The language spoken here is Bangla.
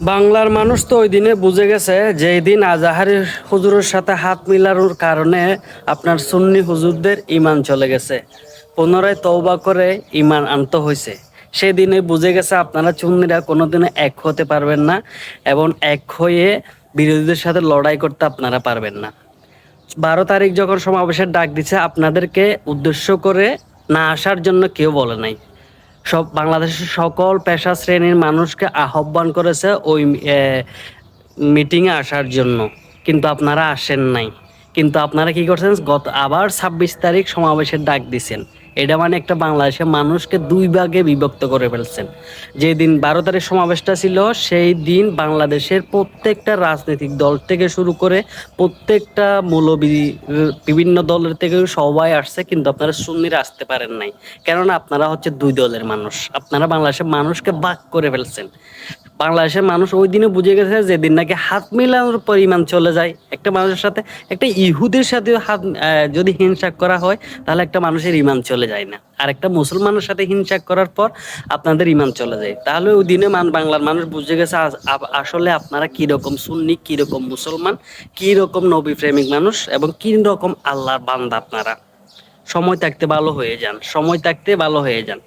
বাংলার মানুষ তো ওই দিনে বুঝে গেছে যে এই দিন আজাহারি হুজুরের সাথে হাত মিলানোর কারণে আপনার সুন্নি হুজুরদের ইমান চলে গেছে। পুনরায় তওবা করে ইমান আনতে হয়েছে। সেদিনে বুঝে গেছে আপনারা সুন্নিরা কোনোদিনও এক হতে পারবেন না এবং এক হয়ে বিরোধীদের সাথে লড়াই করতে আপনারা পারবেন না। 12 তারিখ যখন সমাবেশের ডাক দিছে আপনাদেরকে উদ্দেশ্য করে না আসার জন্য কেউ বলে নাই। সব বাংলাদেশের সকল পেশা শ্রেণীর মানুষকে আহ্বান করেছে ওই মিটিংয়ে আসার জন্য, কিন্তু আপনারা আসেন নাই। কিন্তু আপনারা কি করছেন, গত আবার 26 তারিখ সমাবেশের ডাক দিছেন। এটা মানে একটা বাংলাদেশের মানুষকে দুই ভাগে বিভক্ত করে ফেলছেন। যেদিন 12 তারিখ সমাবেশটা ছিল সেই দিন বাংলাদেশের প্রত্যেকটা রাজনৈতিক দল থেকে শুরু করে প্রত্যেকটা মৌলবি বিভিন্ন দলের থেকে সবাই আসছে, কিন্তু আপনারা সুন্নিরা আসতে পারেন নাই। কেননা আপনারা হচ্ছে দুই দলের মানুষ, আপনারা বাংলাদেশের মানুষকে ভাগ করে ফেলছেন। বাংলাদেশের মানুষ ওই দিনে বুঝে গেছে যেদিন নাকি হাত মিলানোর পরিমাণ চলে যায় একটা মানুষের সাথে, একটা ইহুদের সাথেও হাত যদি হিংসা করা হয় তাহলে একটা মানুষের ইমান চলে যায় না, আর একটা মুসলমানের সাথে হিংসা করার পর আপনাদের ইমান চলে যায়। তাহলে ওই দিনে বাংলার মানুষ বুঝে গেছে আসলে আপনারা কি রকম সুন্নি, কি রকম মুসলমান, কি রকম নবী প্রেমিক মানুষ এবং কি রকম আল্লাহর বান্দা আপনারা। সময় থাকতে ভালো হয়ে যান, সময় থাকতে ভালো হয়ে যান।